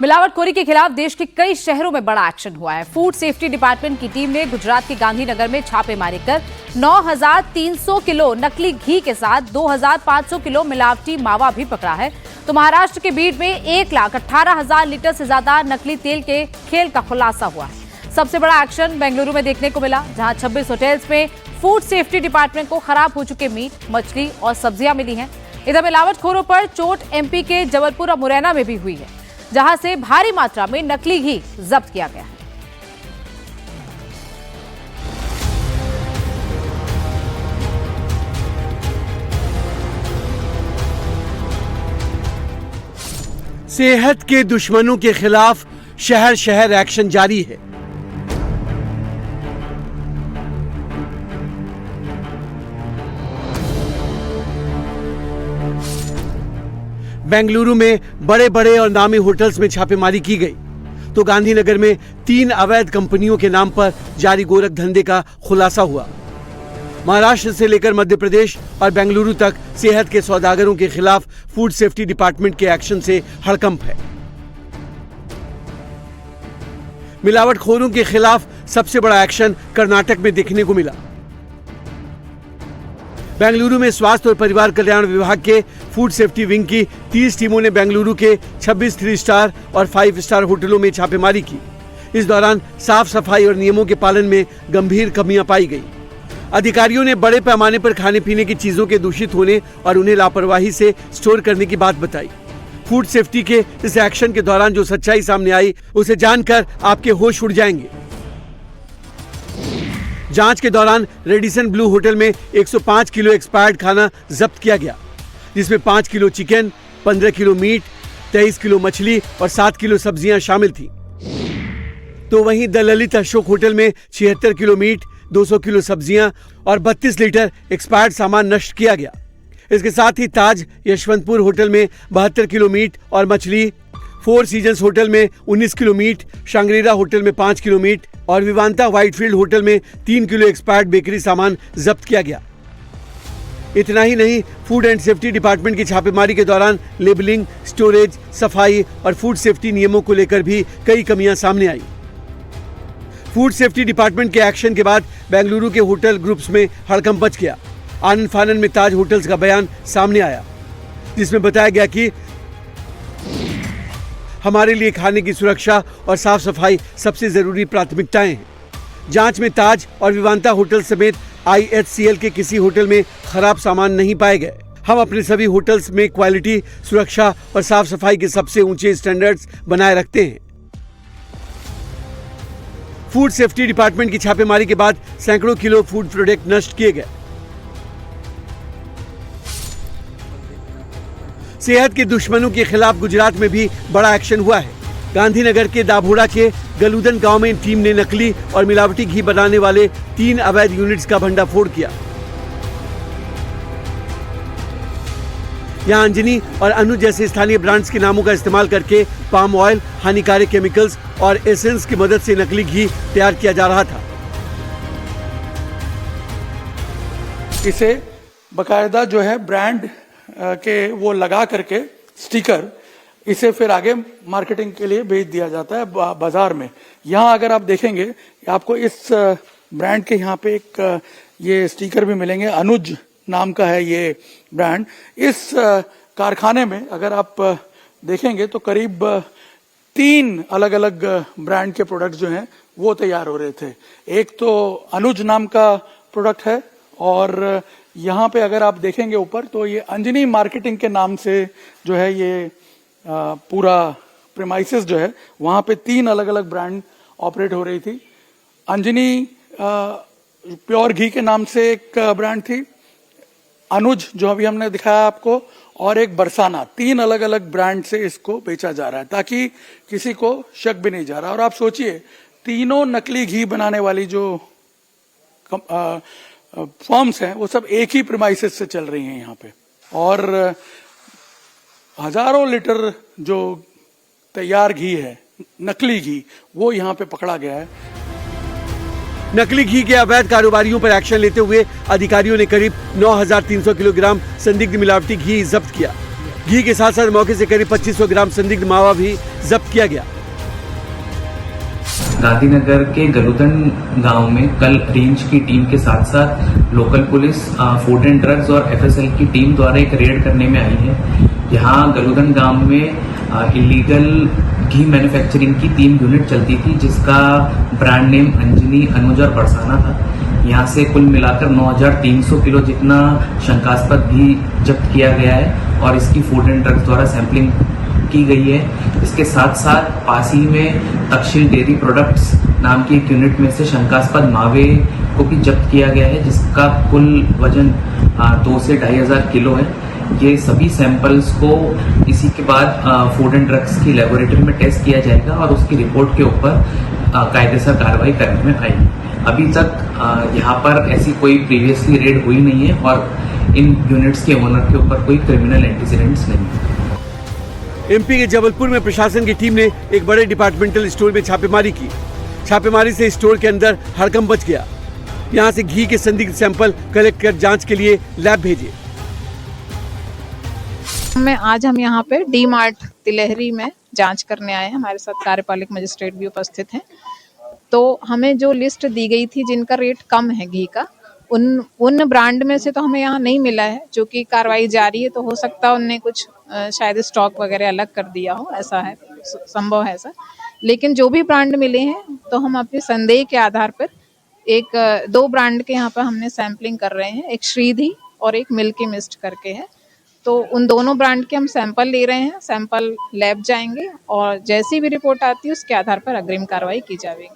मिलावटखोरी के खिलाफ देश के कई शहरों में बड़ा एक्शन हुआ है। फूड सेफ्टी डिपार्टमेंट की टीम ने गुजरात के गांधीनगर में छापेमारी कर 9,300 किलो नकली घी के साथ 2,500 किलो मिलावटी मावा भी पकड़ा है। तो महाराष्ट्र के बीड में 1,18,000 लीटर से ज्यादा नकली तेल के खेल का खुलासा हुआ है। सबसे बड़ा एक्शन बेंगलुरु में देखने को मिला, जहां 26 होटल्स में फूड सेफ्टी डिपार्टमेंट को खराब हो चुके मीट, मछली और सब्जियां मिली हैं। इधर मिलावटखोरों पर चोट एमपी के जबलपुर और मुरैना में भी हुई है, जहां से भारी मात्रा में नकली घी जब्त किया गया है। सेहत के दुश्मनों के खिलाफ शहर शहर एक्शन जारी है। बेंगलुरु में बड़े बड़े और नामी होटल्स में छापेमारी की गई, तो गांधीनगर में 3 अवैध कंपनियों के नाम पर जारी गोरख धंधे का खुलासा हुआ। महाराष्ट्र से लेकर मध्य प्रदेश और बेंगलुरु तक सेहत के सौदागरों के खिलाफ फूड सेफ्टी डिपार्टमेंट के एक्शन से हड़कंप है। मिलावटखोरों के खिलाफ सबसे बड़ा एक्शन कर्नाटक में देखने को मिला। बेंगलुरु में स्वास्थ्य और परिवार कल्याण विभाग के फूड सेफ्टी विंग की 30 टीमों ने बेंगलुरु के 26 3 स्टार और 5 स्टार होटलों में छापेमारी की। इस दौरान साफ सफाई और नियमों के पालन में गंभीर कमियां पाई गई। अधिकारियों ने बड़े पैमाने पर खाने पीने की चीजों के दूषित होने और उन्हें लापरवाही से स्टोर करने की बात बताई। फूड सेफ्टी के इस एक्शन के दौरान जो सच्चाई सामने आई, उसे जानकर आपके होश उड़ जाएंगे। जांच के दौरान रेडिसन ब्लू होटल में 105 किलो एक्सपायर्ड खाना जब्त किया गया, जिसमें 5 kilo chicken, 15 kilo meet, 23 kilo मछली और 7 किलो सब्जियां शामिल थी। तो वहीं द ललित अशोक होटल में 76 किलो मीट, 200 किलो सब्जियां और 32 लीटर एक्सपायर्ड सामान नष्ट किया गया। इसके साथ ही ताज यशवंतपुर होटल में 72 किलो मीट और मछली, 4 सीजन्स होटल में 19 किलो मीट, शांग्रीला होटल में 5 किलो मीट और विवांता व्हाइटफील्ड होटल में 3 किलो एक्सपायर्ड बेकरी सामान जब्त किया गया। इतना ही नहीं, फूड एंड सेफ्टी डिपार्टमेंट की छापेमारी के दौरान लेबलिंग, स्टोरेज, सफाई और फूड सेफ्टी नियमों को लेकर भी कई कमियां सामने आई। फूड सेफ्टी डिपार्टमेंट के एक्शन के बाद बेंगलुरु के होटल ग्रुप्स में हड़कंप मच गया। आनंद फानन में ताज होटल्स का बयान सामने आया, जिसमें बताया गया कि हमारे लिए खाने की सुरक्षा और साफ सफाई सबसे जरूरी प्राथमिकताएं हैं। जांच में ताज और विवांता होटल समेत IHCL के किसी होटल में खराब सामान नहीं पाए गए। हम अपने सभी होटल्स में क्वालिटी, सुरक्षा और साफ सफाई के सबसे ऊंचे स्टैंडर्ड्स बनाए रखते हैं। फूड सेफ्टी डिपार्टमेंट की छापेमारी के बाद सैकड़ों किलो फूड प्रोडक्ट नष्ट किए गए। सेहत के दुश्मनों के खिलाफ गुजरात में भी बड़ा एक्शन हुआ है। गांधीनगर के दाभोड़ा के गलूदन गांव में टीम ने नकली और मिलावटी घी बनाने वाले 3 अवैध यूनिट्स का भंडाफोड़ किया। यहां अंजनी और अनुज जैसे स्थानीय ब्रांड्स के नामों का इस्तेमाल करके पाम ऑयल, हानिकारक केमिकल्स और एसेंस की मदद से नकली घी तैयार किया जा रहा था। इसे बकायदा जो है ब्रांड के वो लगा करके स्टिकर, इसे फिर आगे मार्केटिंग के लिए भेज दिया जाता है बाजार में। यहाँ अगर आप देखेंगे, आपको इस ब्रांड के यहाँ पे एक ये स्टिकर भी मिलेंगे। अनुज नाम का है ये ब्रांड। इस कारखाने में अगर आप देखेंगे तो करीब 3 अलग अलग ब्रांड के प्रोडक्ट जो हैं वो तैयार हो रहे थे। एक तो अनुज नाम का प्रोडक्ट है, और यहाँ पे अगर आप देखेंगे ऊपर तो ये अंजनी मार्केटिंग के नाम से जो है ये पूरा प्रेमाइसेस जो है वहां पे 3 अलग अलग ब्रांड ऑपरेट हो रही थी। अंजनी प्योर घी के नाम से एक ब्रांड थी, अनुज जो अभी हमने दिखाया आपको, और एक बरसाना। 3 अलग अलग ब्रांड से इसको बेचा जा रहा है, ताकि किसी को शक भी नहीं जा रहा। और आप सोचिए, तीनों नकली घी बनाने वाली जो फर्म्स हैं वो सब एक ही प्रीमाइसेस से चल रही हैं यहाँ पे, और हजारों लीटर जो तैयार घी है, नकली घी, वो यहाँ पे पकड़ा गया है। नकली घी के अवैध कारोबारियों पर एक्शन लेते हुए अधिकारियों ने करीब 9,300 किलोग्राम संदिग्ध मिलावटी घी जब्त किया। घी के साथ साथ मौके से करीब 2500 ग्राम संदिग्ध मावा भी जब्त किया गया। गांधीनगर के गलुदन गांव में कल रेंज की टीम के साथ साथ local police, food and drugs और एफएसएल की टीम द्वारा एक रेड करने में आई है। यहाँ गलुदन गांव में इलीगल घी मैन्युफैक्चरिंग की 3 यूनिट चलती थी, जिसका ब्रांड नेम अंजनी, अनुज और बरसाना था। यहाँ से कुल मिलाकर 9300 किलो जितना शंकास्पद घी जब्त किया गया है और इसकी फूड एंड ड्रग्स द्वारा सैंपलिंग की गई है। इसके साथ साथ पास ही में तक्षशिल डेयरी प्रोडक्ट्स नाम की एक यूनिट में से शंकास्पद मावे को भी जब्त किया गया है, जिसका कुल वजन 2 से 2500 किलो है। ये सभी सैंपल्स को इसी के बाद फूड एंड ड्रग्स की लेबोरेटरी में टेस्ट किया जाएगा और उसकी रिपोर्ट के ऊपर कायदेसर कार्रवाई करने में आएगी। अभी तक यहाँ पर ऐसी कोई प्रीवियसली रेड हुई नहीं है और इन यूनिट्स के ओनर के ऊपर कोई क्रिमिनल एंटीसीडेंट्स नहीं है। एमपी के जबलपुर में प्रशासन की टीम ने एक बड़े डिपार्टमेंटल स्टोर में छापेमारी की। छापेमारी से स्टोर के अंदर हड़कंप मच गया। यहां से घी के संदिग्ध सैंपल कलेक्ट कर जांच के लिए लैब भेजे। आज हम यहाँ पे डी मार्ट तिलहरी में जांच करने आए हैं। हमारे साथ कार्यपालक मजिस्ट्रेट भी उपस्थित हैं। तो हमें जो लिस्ट दी गई थी जिनका रेट कम है घी का, उन ब्रांड में से तो हमें यहाँ नहीं मिला है, जो कि कार्रवाई जारी है। तो हो सकता है उनने कुछ शायद स्टॉक वगैरह अलग कर दिया हो, ऐसा है, संभव है ऐसा। लेकिन जो भी ब्रांड मिले हैं तो हम अपने संदेह के आधार पर 2 ब्रांड के यहाँ पर हमने सैंपलिंग कर रहे हैं। एक श्रीधी और एक मिल्की मिस्ट करके है। तो उन दोनों ब्रांड के हम सैंपल ले रहे हैं। सैंपल लैब जाएंगे और जैसी भी रिपोर्ट आती है उसके आधार पर अग्रिम कार्रवाई की जाएगी।